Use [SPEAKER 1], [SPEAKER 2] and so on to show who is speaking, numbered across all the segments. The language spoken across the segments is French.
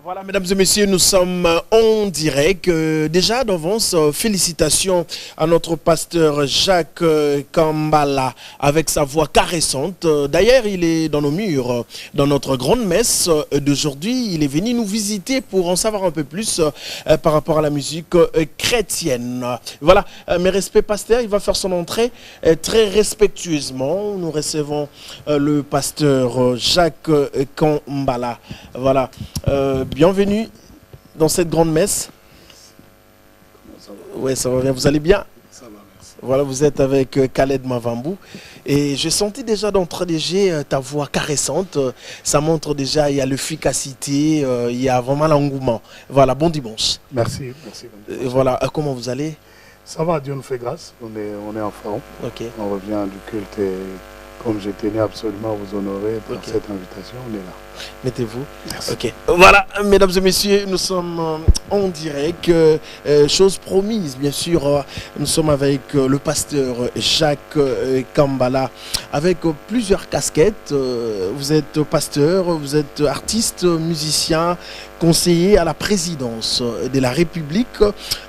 [SPEAKER 1] Voilà, mesdames et messieurs, nous sommes en direct. Déjà d'avance, félicitations à notre pasteur Jacques Kambala avec sa voix caressante. D'ailleurs, il est dans nos murs, dans notre grande messe d'aujourd'hui. Il est venu nous visiter pour en savoir un peu plus par rapport à la musique chrétienne. Voilà, mes respects, pasteur, il va faire son entrée très respectueusement. Nous recevons le pasteur Jacques Kambala. Voilà. Bienvenue dans cette grande messe. Oui, ça va bien. Vous allez bien?
[SPEAKER 2] Ça va, merci.
[SPEAKER 1] Voilà, vous êtes avec Khaled Mavambou. Et j'ai senti déjà d'entrée déjà ta voix caressante. Ça montre déjà il y a l'efficacité, il y a vraiment l'engouement. Voilà, bon dimanche.
[SPEAKER 2] Merci, merci.
[SPEAKER 1] Voilà, comment vous allez?
[SPEAKER 2] Ça va, Dieu nous fait grâce. On est en forme.
[SPEAKER 1] Ok.
[SPEAKER 2] On revient du culte et comme je tenais absolument à vous honorer par
[SPEAKER 1] Ok.
[SPEAKER 2] cette invitation, on est là.
[SPEAKER 1] Mettez-vous.
[SPEAKER 2] Merci.
[SPEAKER 1] Ok. Voilà, mesdames et messieurs, nous sommes en direct. Chose promise, bien sûr. Nous sommes avec le pasteur Jacques Kambala, avec plusieurs casquettes. Vous êtes pasteur, vous êtes artiste, musicien, conseiller à la présidence de la République,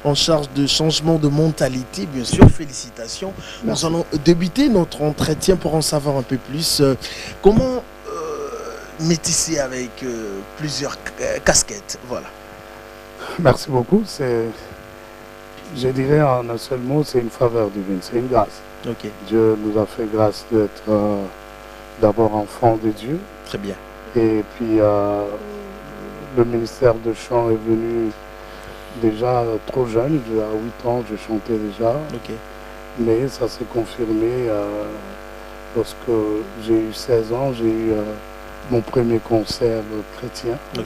[SPEAKER 1] en charge de changement de mentalité. Bien sûr, félicitations.
[SPEAKER 2] Merci.
[SPEAKER 1] Nous allons débuter notre entretien pour en savoir un peu plus. Comment métissé avec plusieurs casquettes, voilà.
[SPEAKER 2] Merci beaucoup. Je dirais en un seul mot, c'est une faveur divine, c'est une grâce.
[SPEAKER 1] Ok,
[SPEAKER 2] Dieu nous a fait grâce d'être d'abord enfants de Dieu.
[SPEAKER 1] très bien.
[SPEAKER 2] Et puis le ministère de chant est venu déjà trop jeune. À 8 ans, je chantais déjà.
[SPEAKER 1] Ok,
[SPEAKER 2] Mais ça s'est confirmé lorsque j'ai eu 16 ans, j'ai eu mon premier concert chrétien.
[SPEAKER 1] ok,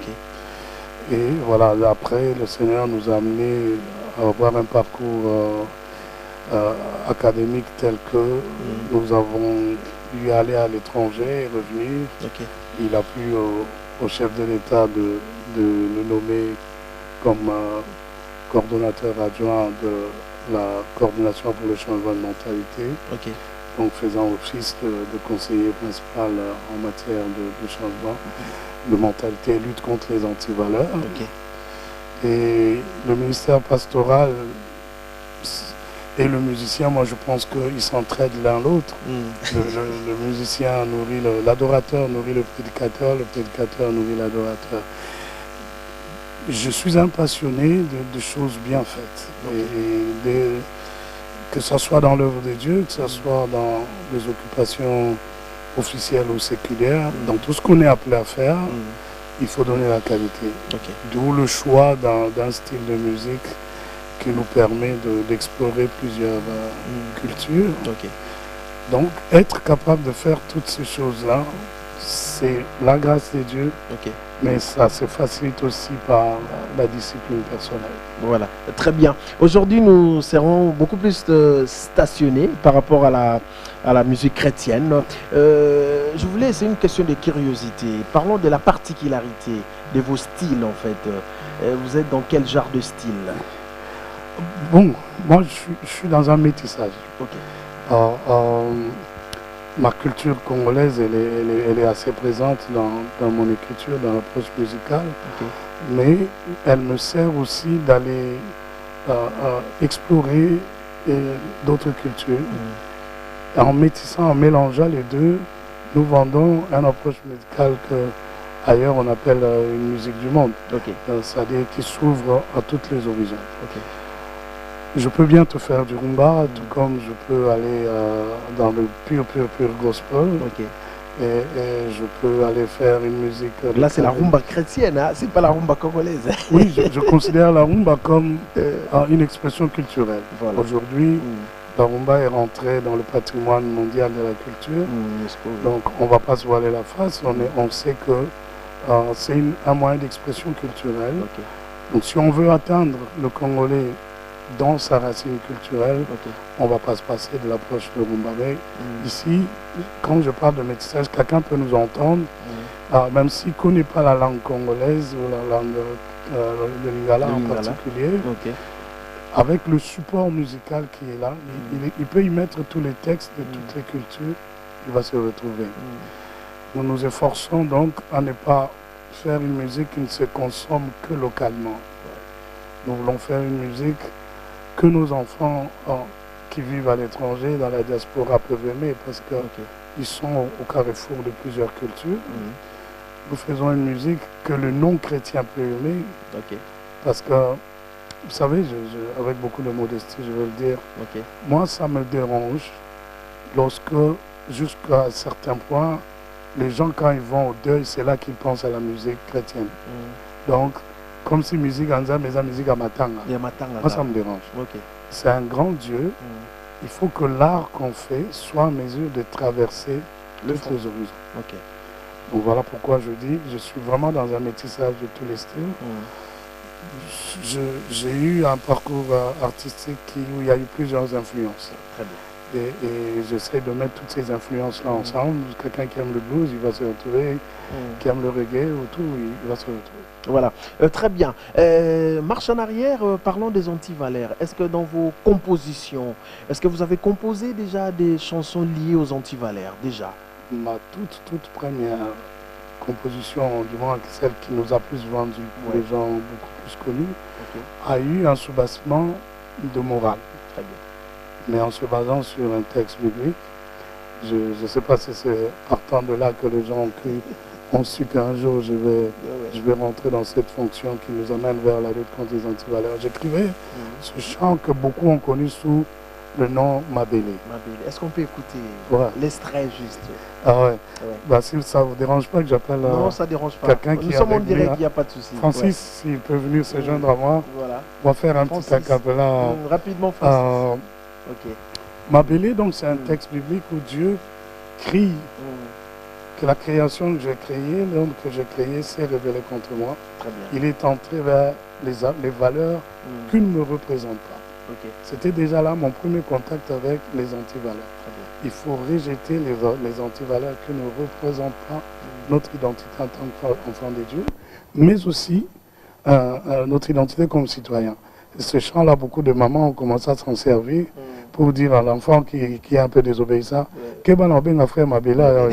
[SPEAKER 2] Et voilà, après, le Seigneur nous a amenés à avoir un parcours académique tel que nous avons dû aller à l'étranger et revenir.
[SPEAKER 1] ok,
[SPEAKER 2] Il a plu au chef de l'État de nous nommer comme coordonnateur adjoint de la coordination pour le changement de mentalité,
[SPEAKER 1] ok,
[SPEAKER 2] donc faisant office de conseiller principal en matière de changement de mentalité et lutte contre les antivaleurs.
[SPEAKER 1] ok,
[SPEAKER 2] Et le ministère pastoral et le musicien, moi je pense qu'ils s'entraident l'un l'autre. Le musicien nourrit l'adorateur, nourrit le prédicateur nourrit l'adorateur. Je suis un passionné de choses bien faites. Que ce soit dans l'œuvre de Dieu, que ce soit dans les occupations officielles ou séculières, dans tout ce qu'on est appelé à faire, il faut donner la qualité.
[SPEAKER 1] ok,
[SPEAKER 2] D'où le choix d'un style de musique qui nous permet d'explorer plusieurs cultures.
[SPEAKER 1] ok,
[SPEAKER 2] Donc, être capable de faire toutes ces choses-là, c'est la grâce de Dieu,
[SPEAKER 1] ok.
[SPEAKER 2] mais ça se facilite aussi par la discipline personnelle.
[SPEAKER 1] Voilà, très bien. Aujourd'hui, nous serons beaucoup plus stationnés par rapport à la musique chrétienne. Je voulais, c'est une question de curiosité. Parlons de la particularité de vos styles, en fait. Vous êtes dans quel genre de style?
[SPEAKER 2] Bon, moi je suis dans un métissage.
[SPEAKER 1] Ok,
[SPEAKER 2] Ma culture congolaise, elle est assez présente dans mon écriture, dans l'approche musicale,
[SPEAKER 1] ok,
[SPEAKER 2] mais elle me sert aussi d'aller explorer d'autres cultures. En métissant, en mélangeant les deux, nous vendons une approche musicale que ailleurs on appelle une musique du monde,
[SPEAKER 1] ok,
[SPEAKER 2] c'est-à-dire qui s'ouvre à toutes les horizons.
[SPEAKER 1] ok.
[SPEAKER 2] Je peux bien te faire du rumba, tout comme je peux aller dans le pur gospel.
[SPEAKER 1] Ok.
[SPEAKER 2] Et je peux aller faire une musique...
[SPEAKER 1] Là, c'est la rumba chrétienne, hein? C'est pas la rumba congolaise.
[SPEAKER 2] Oui, je considère la rumba comme une expression culturelle.
[SPEAKER 1] Voilà.
[SPEAKER 2] Aujourd'hui, la rumba est rentrée dans le patrimoine mondial de la culture. Donc, on ne va pas se voiler la face. On sait que c'est un moyen d'expression culturelle.
[SPEAKER 1] Ok,
[SPEAKER 2] Donc, si on veut atteindre le Congolais dans sa racine culturelle,
[SPEAKER 1] ok.
[SPEAKER 2] on ne va pas se passer de l'approche de rumba. Mais ici, quand je parle de métissage, quelqu'un peut nous entendre, même s'il ne connaît pas la langue congolaise ou la langue de Lingala en particulier,
[SPEAKER 1] Ok.
[SPEAKER 2] avec le support musical qui est là, il peut y mettre tous les textes de toutes les cultures, il va se retrouver. Nous nous efforçons donc à ne pas faire une musique qui ne se consomme que localement. Nous voulons faire une musique que nos enfants qui vivent à l'étranger, dans la diaspora, peuvent aimer parce qu'ils sont au carrefour de plusieurs cultures. Nous faisons une musique que le non-chrétien peut aimer parce que, vous savez, avec beaucoup de modestie, je vais le dire, moi ça me dérange lorsque, jusqu'à un certain point, les gens quand ils vont au deuil, c'est là qu'ils pensent à la musique chrétienne. Donc, comme si musique anza, mais la musique à Matanga. Moi ça me dérange. C'est un grand Dieu. Il faut que l'art qu'on fait soit en mesure de traverser tous les horizons. Donc voilà pourquoi je dis, je suis vraiment dans un métissage de tous les styles. J'ai eu un parcours artistique où il y a eu plusieurs influences.
[SPEAKER 1] Très bien.
[SPEAKER 2] Et j'essaie de mettre toutes ces influences-là ensemble. Quelqu'un qui aime le blues, il va se retrouver. Qui aime le reggae ou tout, il va se retrouver.
[SPEAKER 1] Voilà, très bien. Marche en arrière, parlons des Antivalères. Est-ce que dans vos compositions, est-ce que vous avez composé déjà des chansons liées aux Antivalères, déjà?
[SPEAKER 2] Ma toute première composition, du moins celle qui nous a plus vendu pour les gens beaucoup plus connus, a eu un soubassement de morale.
[SPEAKER 1] Très bien.
[SPEAKER 2] Mais en se basant sur un texte biblique. Je ne sais pas si c'est partant de là que les gens ont su qu'un jour je vais rentrer dans cette fonction qui nous amène vers la lutte contre les antivaleurs. J'écrivais ce chant que beaucoup ont connu sous le nom Mabélé.
[SPEAKER 1] Est-ce qu'on peut écouter l'extrait juste?
[SPEAKER 2] Ah ouais. Bah, si ça ne vous dérange pas que j'appelle quelqu'un qui
[SPEAKER 1] nous sommes en direct, il n'y a pas de souci.
[SPEAKER 2] Francis, s'il peut venir se joindre à moi, on va faire un petit acapella.
[SPEAKER 1] Rapidement, Francis.
[SPEAKER 2] Mabélé, donc c'est un texte biblique où Dieu crie que la création que j'ai créée, l'homme que j'ai créé s'est révélé contre moi.
[SPEAKER 1] Très bien.
[SPEAKER 2] Il est entré vers les valeurs qui ne me représentent pas. C'était déjà là mon premier contact avec les antivaleurs. Il faut rejeter les antivaleurs qui ne représentent pas notre identité en tant qu'enfant de Dieu, mais aussi notre identité comme citoyen. Et ce chant-là, beaucoup de mamans ont commencé à s'en servir pour dire à l'enfant qui est un peu désobéissant, que ben frère Mabéla.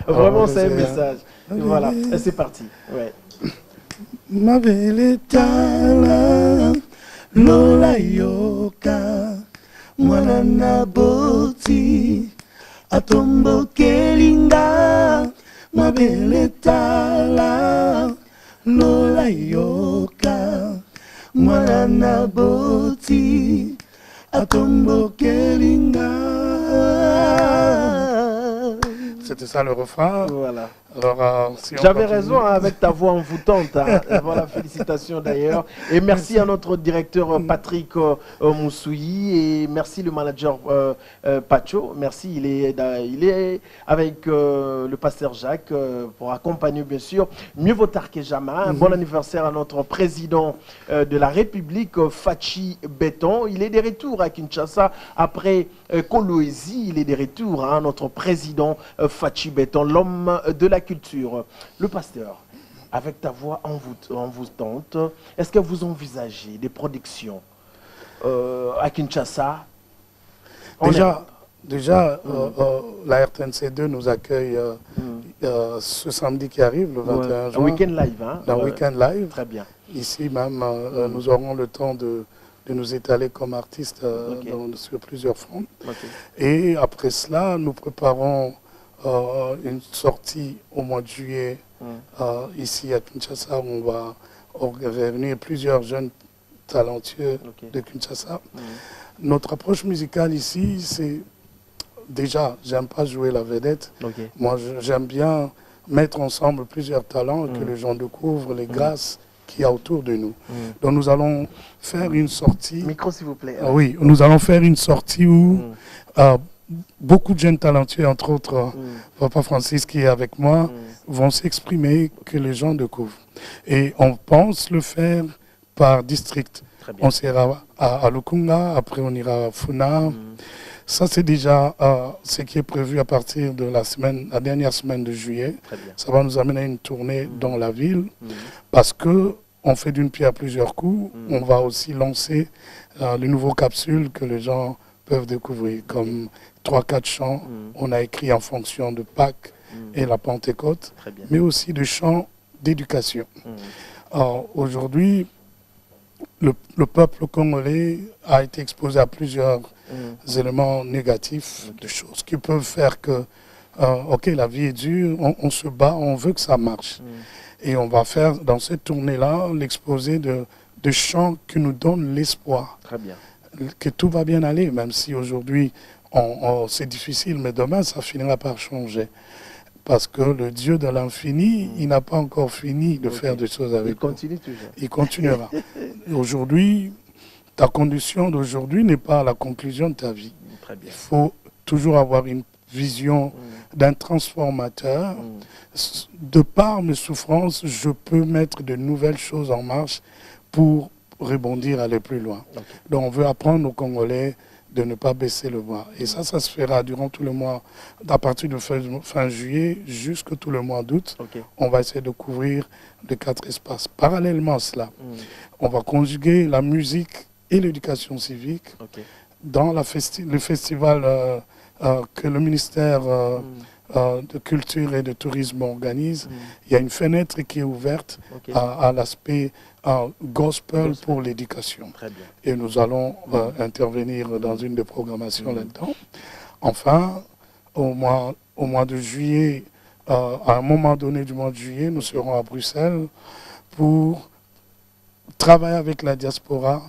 [SPEAKER 1] Vraiment, c'est un message. Voilà, c'est parti.
[SPEAKER 2] Mabélé tala, lola yoka, mwana na boti, atombo kelinga, Mabélé tala, lola yoka, mwana na boti, atombo kelinga. C'était ça le refrain.
[SPEAKER 1] Voilà.
[SPEAKER 2] Alors, si
[SPEAKER 1] j'avais raison avec ta voix envoûtante. Voilà, félicitations d'ailleurs. Et merci à notre directeur Patrick Moussouyi et merci le manager Pacho. Merci, il est avec le pasteur Jacques pour accompagner bien sûr. Mieux vaut tard que jamais. Un bon anniversaire à notre président de la République, Fachi Beton. Il est de retour à Kinshasa après Kolwezi. Il est de retour à notre président Fachi Beton, l'homme de la culture. Le pasteur, avec ta voix envoûtante, est-ce que vous envisagez des productions à Kinshasa?
[SPEAKER 2] Déjà, la RTNC2 nous accueille ce samedi qui arrive, le 21 juin.
[SPEAKER 1] Un week-end live, hein?
[SPEAKER 2] Un week-end live.
[SPEAKER 1] Très bien.
[SPEAKER 2] Ici même, nous aurons le temps de nous étaler comme artistes sur plusieurs fronts. Et après cela, nous préparons une sortie au mois de juillet ici à Kinshasa où on va réunir plusieurs jeunes talentueux de Kinshasa. Notre approche musicale ici, c'est déjà, j'aime pas jouer la vedette. Moi, j'aime bien mettre ensemble plusieurs talents et que les gens découvrent les grâces qu'il y a autour de nous. Donc nous allons faire une sortie.
[SPEAKER 1] Micro s'il vous plaît.
[SPEAKER 2] Oui, nous allons faire une sortie où beaucoup de jeunes talentueux, entre autres Papa Francis qui est avec moi, vont s'exprimer, que les gens découvrent. Et on pense le faire par district. On sera à Lukunga, après on ira à Funa. Ça c'est déjà ce qui est prévu à partir de la dernière semaine de juillet. Ça va nous amener à une tournée dans la ville parce que on fait d'une pierre plusieurs coups. On va aussi lancer les nouveaux capsules que les gens peuvent découvrir, comme 3-4 chants. On a écrit en fonction de Pâques et la Pentecôte, mais aussi de chants d'éducation. Aujourd'hui, le peuple congolais a été exposé à plusieurs éléments négatifs, de choses qui peuvent faire que, ok, la vie est dure, on se bat, on veut que ça marche. Et on va faire dans cette tournée-là l'exposé de chants qui nous donnent l'espoir.
[SPEAKER 1] Très bien.
[SPEAKER 2] Que tout va bien aller, même si aujourd'hui c'est difficile, mais demain ça finira par changer. Parce que le Dieu de l'infini, il n'a pas encore fini de faire des choses avec nous.
[SPEAKER 1] Il continue toujours.
[SPEAKER 2] Il continuera. Aujourd'hui, ta condition d'aujourd'hui n'est pas la conclusion de ta vie.
[SPEAKER 1] Très bien.
[SPEAKER 2] Il faut toujours avoir une vision d'un transformateur. De par mes souffrances, je peux mettre de nouvelles choses en marche pour rebondir, aller plus loin. Donc on veut apprendre aux Congolais de ne pas baisser le bras. Et ça se fera durant tout le mois, à partir de fin juillet jusqu'à tout le mois d'août. On va essayer de couvrir les 4 espaces. Parallèlement à cela, on va conjuguer la musique et l'éducation civique dans le festival que le ministère de Culture et de Tourisme organise. Il y a une fenêtre qui est ouverte à l'aspect gospel pour l'éducation. Et nous allons intervenir dans une des programmations là-dedans. Enfin, au mois de juillet, à un moment donné du mois de juillet, nous serons à Bruxelles pour travailler avec la diaspora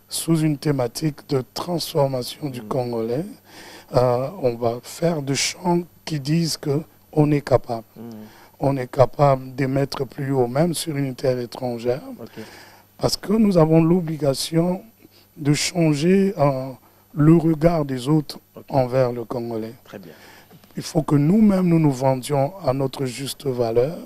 [SPEAKER 2] sous une thématique de transformation du Congolais. On va faire des chants qui disent qu'on est capable. On est capable d'émettre plus haut, même sur une terre étrangère, parce que nous avons l'obligation de changer le regard des autres envers le Congolais.
[SPEAKER 1] Très bien.
[SPEAKER 2] Il faut que nous-mêmes, nous nous vendions à notre juste valeur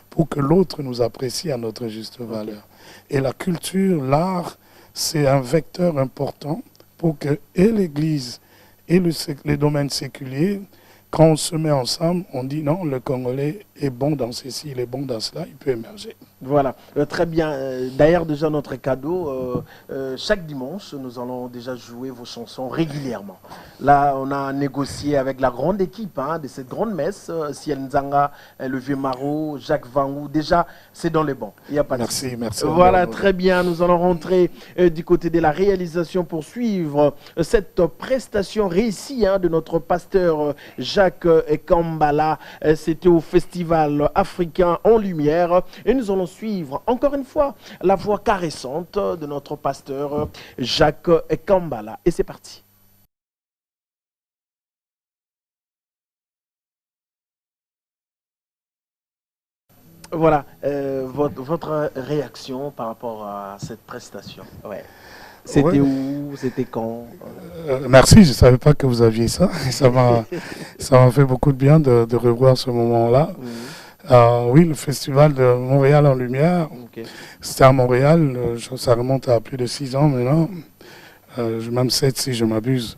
[SPEAKER 2] pour que l'autre nous apprécie à notre juste valeur. Et la culture, l'art, c'est un vecteur important pour que et l'Église et les domaines séculiers, quand on se met ensemble, on dit non, le Congolais est bon dans ceci, il est bon dans cela, il peut émerger.
[SPEAKER 1] Voilà, très bien. D'ailleurs, déjà notre cadeau, chaque dimanche, nous allons déjà jouer vos chansons régulièrement. Là, on a négocié avec la grande équipe de cette grande messe, Ciel Nzanga, le Vieux Maro, Jacques Vangou. Déjà, c'est dans les bons. Il y a pas de
[SPEAKER 2] merci, merci.
[SPEAKER 1] Voilà, très bien. Nous allons rentrer du côté de la réalisation pour suivre cette prestation réussie de notre pasteur Jacques Kambala. C'était au Festival africain en lumière. Et nous allons suivre encore une fois la voix caressante de notre pasteur Jacques Kambala. Et c'est parti. Voilà, votre réaction par rapport à cette prestation. C'était où? C'était quand?
[SPEAKER 2] Merci, je ne savais pas que vous aviez ça. Ça m'a fait beaucoup de bien de revoir ce moment-là. Oui, le festival de Montréal en lumière, c'était à Montréal, ça remonte à plus de 6 ans maintenant, même 7 si je m'abuse.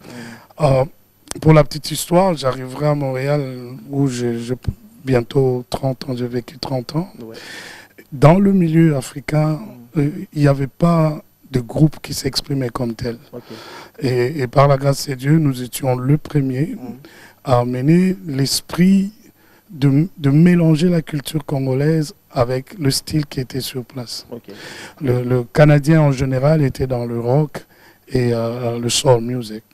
[SPEAKER 2] Pour la petite histoire, j'arriverai à Montréal où j'ai bientôt 30 ans, j'ai vécu 30 ans. Dans le milieu africain, il n'y avait pas de groupe qui s'exprimait comme tel. Et par la grâce de Dieu, nous étions le premier à amener l'esprit de mélanger la culture congolaise avec le style qui était sur place. Le Canadien en général était dans le rock et le soul music.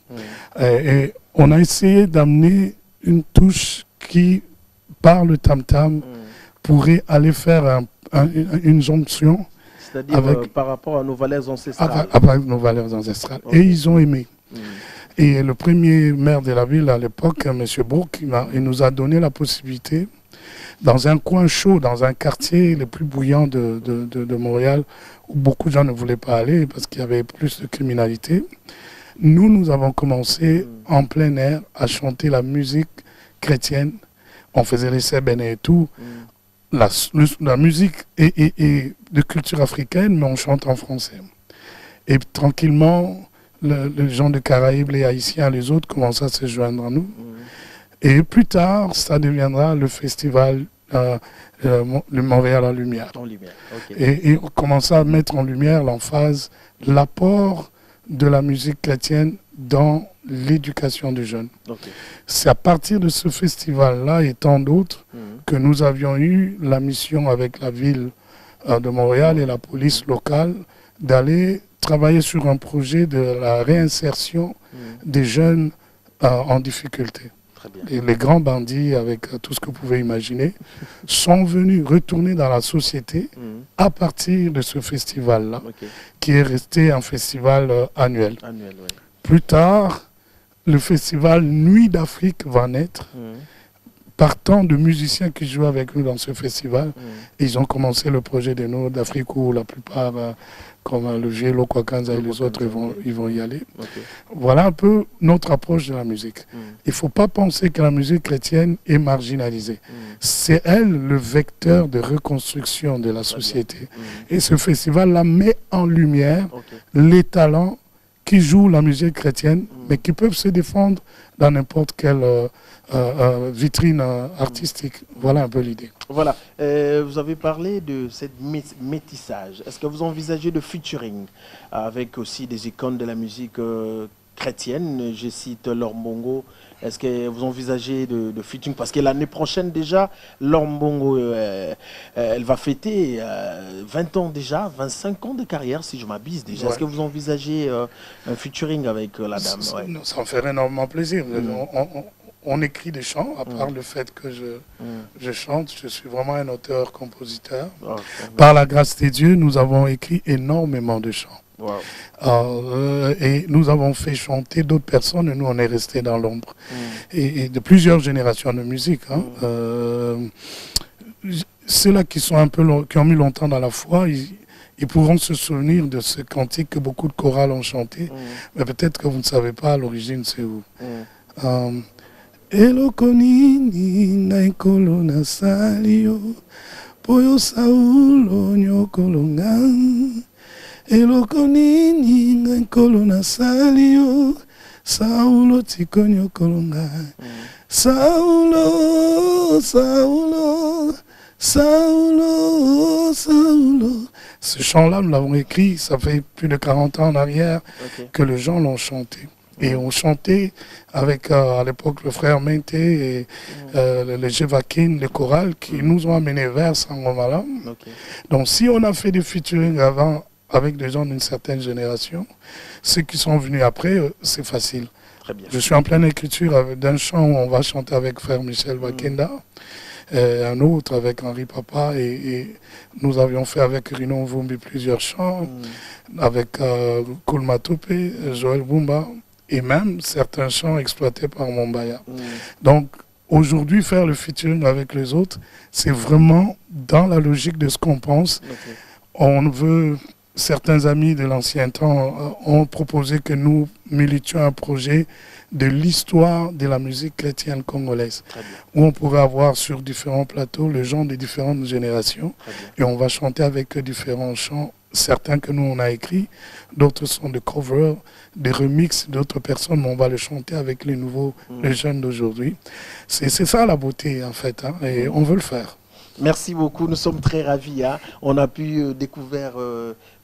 [SPEAKER 2] Et on a essayé d'amener une touche qui, par le tam-tam, pourrait aller faire une jonction.
[SPEAKER 1] C'est-à-dire par rapport à nos valeurs ancestrales.
[SPEAKER 2] Avec nos valeurs ancestrales. Et ils ont aimé. Et le premier maire de la ville à l'époque, M. Bourg, il nous a donné la possibilité, dans un coin chaud, dans un quartier le plus bouillant de Montréal, où beaucoup de gens ne voulaient pas aller parce qu'il y avait plus de criminalité, nous avons commencé en plein air à chanter la musique chrétienne. On faisait les sébènes et tout. La musique est de culture africaine, mais on chante en français. Et tranquillement, les gens de Caraïbes, les Haïtiens, les autres commencent à se joindre à nous. Et plus tard, ça deviendra le festival le Montréal en lumière. Et on commence à mettre en lumière l'emphase, l'apport de la musique chrétienne dans l'éducation des jeunes.
[SPEAKER 1] Okay.
[SPEAKER 2] C'est à partir de ce festival-là et tant d'autres que nous avions eu la mission avec la ville de Montréal et la police locale d'aller travailler sur un projet de la réinsertion des jeunes en difficulté. Et les grands bandits, avec tout ce que vous pouvez imaginer, sont venus retourner dans la société à partir de ce festival-là, qui est resté un festival annuel. Plus tard, le festival Nuit d'Afrique va naître, partant de musiciens qui jouent avec nous dans ce festival. Ils ont commencé le projet des Nuits d'Afrique où la plupart, comme le Vieux Lokwakanza et les autres, ils vont y aller. Voilà un peu notre approche de la musique. Il ne faut pas penser que la musique chrétienne est marginalisée. C'est elle le vecteur de reconstruction de la société. Et ce festival-là met en lumière les talents qui jouent la musique chrétienne, mais qui peuvent se défendre dans n'importe quelle vitrine artistique. Voilà un peu l'idée.
[SPEAKER 1] Voilà. Vous avez parlé de cette métissage. Est-ce que vous envisagez de featuring avec aussi des icônes de la musique chrétienne? Je cite Lorne Bongo. Est-ce que vous envisagez de featuring? Parce que l'année prochaine déjà, Lorne Bongo, elle va fêter 20 ans déjà, 25 ans de carrière si je m'abuse déjà. Ouais. Est-ce que vous envisagez un featuring avec la dame?
[SPEAKER 2] Ça me ferait énormément plaisir. On écrit des chants, à part le fait que je chante. Je suis vraiment un auteur-compositeur. Par la grâce de Dieu, nous avons écrit énormément de chants. Et nous avons fait chanter d'autres personnes et nous on est restés dans l'ombre. Et de plusieurs générations de musique. Ceux-là qui sont un peu qui ont mis longtemps dans la foi, ils pourront se souvenir de ce cantique que beaucoup de chorales ont chanté. Mais peut-être que vous ne savez pas à l'origine c'est où. Elokonini naikolo na salio poyo saulo nyokolonga Elokonini naikolo na salio saulo tiko nyokolonga Saulo Saulo Saulo Saulo. Ce chant-là, nous l'avons écrit, ça fait plus de 40 ans en arrière que les gens l'ont chanté. Et on chantait avec, à l'époque, le frère Mente et les Jevakin, les chorales, qui nous ont amenés vers Sangomala. Donc si on a fait des featuring avant avec des gens d'une certaine génération, ceux qui sont venus après, c'est facile. Très bien. Je suis en pleine écriture d'un chant où on va chanter avec frère Michel Wakenda, un autre avec Henri Papa, et nous avions fait avec Rino Vumbi plusieurs chants, avec Koulmatoupe, Joël Bumba, et même certains chants exploités par Mombaya. Donc, aujourd'hui, faire le featuring avec les autres, c'est vraiment dans la logique de ce qu'on pense. On veut, certains amis de l'ancien temps ont proposé que nous militions un projet de l'histoire de la musique chrétienne congolaise, où on pourrait avoir sur différents plateaux les gens des différentes générations, et on va chanter avec différents chants. Certains que nous on a écrits, d'autres sont des covers, des remixes d'autres personnes, mais on va le chanter avec les nouveaux, les jeunes d'aujourd'hui. C'est ça la beauté en fait, et on veut le faire.
[SPEAKER 1] Merci beaucoup, nous sommes très ravis. On a pu découvrir,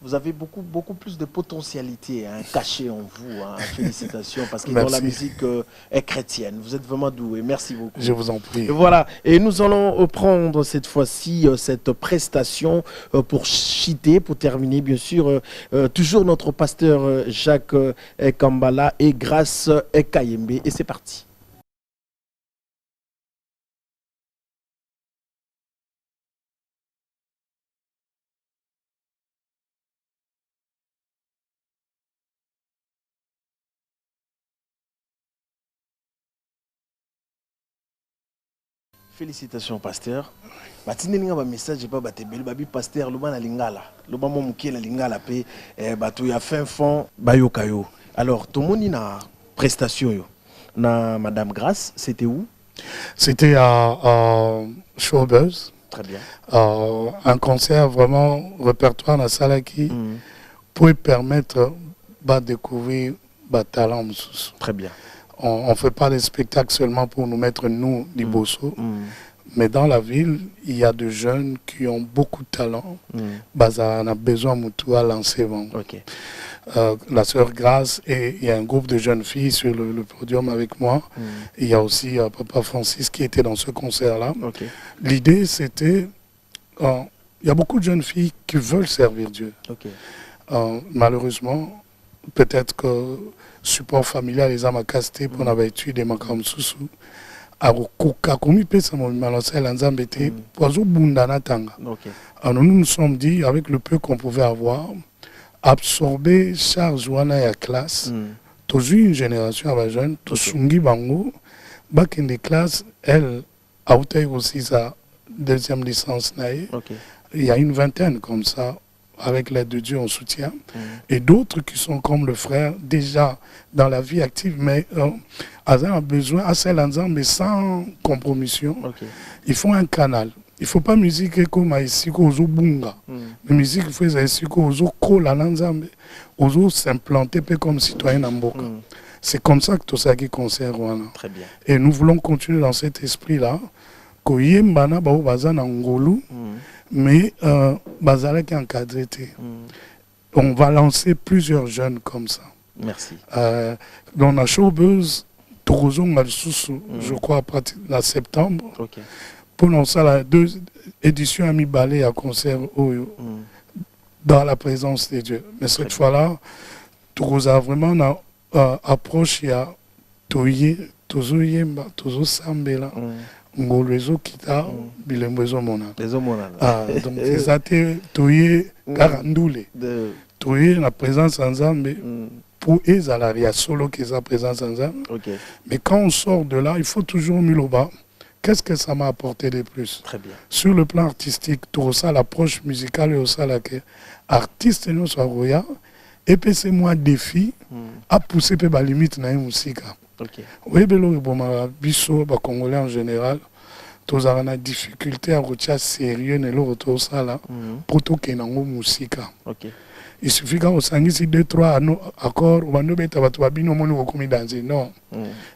[SPEAKER 1] vous avez beaucoup plus de potentialité cachée en vous. Félicitations, parce que dans la musique est chrétienne. Vous êtes vraiment doué. Merci beaucoup.
[SPEAKER 2] Je vous en prie.
[SPEAKER 1] Et voilà, et nous allons prendre cette fois-ci cette prestation pour chiter, pour terminer, bien sûr, toujours notre pasteur Jacques Kambala et Grâce Kayembe. Et c'est parti. Félicitations, pasteur. Batindelinga ba message pas batebeli babi pasteur loba na lingala. Loba mo mukie na lingala pe batu ya fin fond bayokayo. Alors tomoni na prestation yo na Madame Grâce, c'était où?
[SPEAKER 2] C'était à Showbuzz.
[SPEAKER 1] Très bien.
[SPEAKER 2] Un concert vraiment répertoire na salaki pour permettre de découvrir talent.
[SPEAKER 1] Très bien.
[SPEAKER 2] On ne fait pas des spectacles seulement pour nous mettre, nous, des bossos, Mais dans la ville, il y a des jeunes qui ont beaucoup de talent. Baza on a besoin de lancer. La sœur Grace, et il y a un groupe de jeunes filles sur le podium avec moi. Il y a aussi Papa Francis qui était dans ce concert-là. L'idée, c'était... il y a beaucoup de jeunes filles qui veulent servir Dieu. Malheureusement, peut-être que le support familial les a casté pour avoir étudié des makam sousou. Nous nous sommes dit, avec le peu qu'on pouvait avoir, absorber charge wana ya classe, tous une génération de jeunes, tous sungi bango, bac in the class, elle a aussi sa deuxième licence naïe. Il y a une vingtaine comme ça, avec l'aide de Dieu, on soutient. Et d'autres qui sont comme le frère, déjà dans la vie active, mais a besoin, assez l'ensemble, mais sans compromission. Ils font un canal. Il ne faut pas musique comme ici, ozo bunga. La musique, il faut ici, ozo kola l'ensemble, ozo s'implanter comme citoyen d'Amboka. C'est comme ça que tout ça qui concerne.
[SPEAKER 1] Très bien.
[SPEAKER 2] Et nous voulons continuer dans cet esprit-là. Koyembana bao bazan angolu, mais bazala qui encadré. On va lancer plusieurs jeunes comme ça.
[SPEAKER 1] Merci.
[SPEAKER 2] Dans la showbuzz, je crois à partir de septembre. Pour lancer la deuxième édition à mi-ballet à concert dans la présence de Dieu. Mais cette fois-là, tout a vraiment approche, il y a Toye, Tozo Yemba, Tozo Sambela, Ngolwezo Kita, Bilembezo Mona. Donc, c'est ça, Toye Karandoule. Toye, la présence ensemble, pour eux, il y a solo qui est la présence ensemble. Mais quand on sort de là, il faut toujours Miloba. Qu'est-ce que ça m'a apporté de plus?
[SPEAKER 1] Très bien.
[SPEAKER 2] Sur le plan artistique, tout ça, l'approche musicale et aussi la artiste nous soit roya et puis c'est moi défi à pousser peu la limite dans la musique. Oui, belo bon biso ba congolais en général, tous ont une difficulté à retenir sérieux ne le retour ça là pour tout que dans la musique. Il suffit quand on s'engage 2-3 accords, on va nous mettre à babino mono comme danser. Non.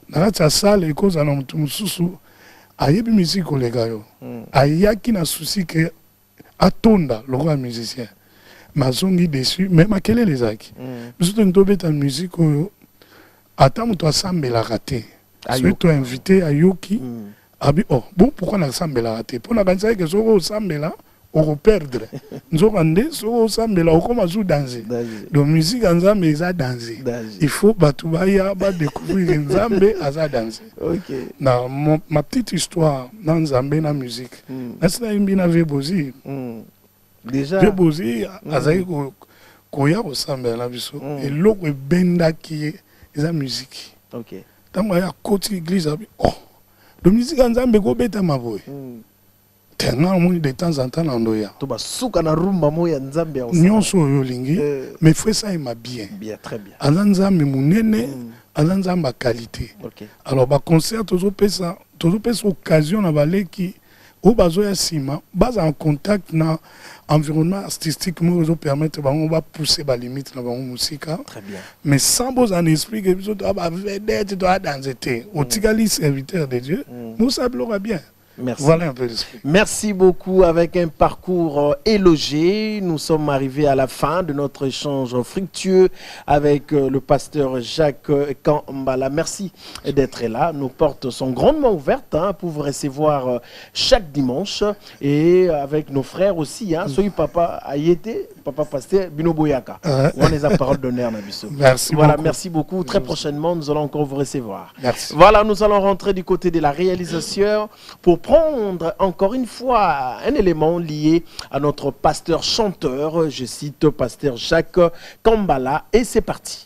[SPEAKER 2] Dans la salle, les causes en tout sous ayebi musique les gars ayaki na souci que atonda le roi musicien mazongi dessus même à quel est les aki surtout une tobeta musique attends toi sambela raté soit toi invité à yoki abi oh bon pourquoi na sambela raté pour na kanisa que soko sambela on perdre nous rendre soko sambela on comme azou danser donc musique ensemble ils a danser il faut batubaya ba découvrir ensemble aza danser. Na ma petite histoire dans Nzambe na musique est-ce que imbina vebozi
[SPEAKER 1] déjà
[SPEAKER 2] vebozi azai koya osambela na biso et loko benda qui eza musique tant ya côté église abi oh le musique Nzambe ko beta maboy de temps en temps en doya. Mais faut ça il m'a bien.
[SPEAKER 1] Très bien.
[SPEAKER 2] Alanzambe munene, alanzamba qualité. Alors ba concert toujours pesa occasion na balé qui au bazo ya sima, base en contact na environnement artistique nous permettre on va pousser ba limite na ba musique.
[SPEAKER 1] Très bien.
[SPEAKER 2] Mais sans beau en esprit que biso doit vedette doit danser. Au tigali serviteur de Dieu, nous ça bloquera bien.
[SPEAKER 1] Merci.
[SPEAKER 2] Voilà un peu l'esprit.
[SPEAKER 1] Merci beaucoup. Avec un parcours élogé, nous sommes arrivés à la fin de notre échange fructueux avec le pasteur Jacques Kambala. Merci d'être là. Nos portes sont grandement ouvertes pour vous recevoir chaque dimanche et avec nos frères aussi. Soyez papa Ayete, papa pasteur Bino Boyaka. On les a parole d'honneur, Nabiso.
[SPEAKER 2] Merci
[SPEAKER 1] voilà,
[SPEAKER 2] beaucoup.
[SPEAKER 1] merci beaucoup. Très prochainement, nous allons encore vous recevoir.
[SPEAKER 2] Merci.
[SPEAKER 1] Voilà, nous allons rentrer du côté de la réalisation pour prendre encore une fois un élément lié à notre pasteur chanteur, je cite pasteur Jacques Kambala, et c'est parti.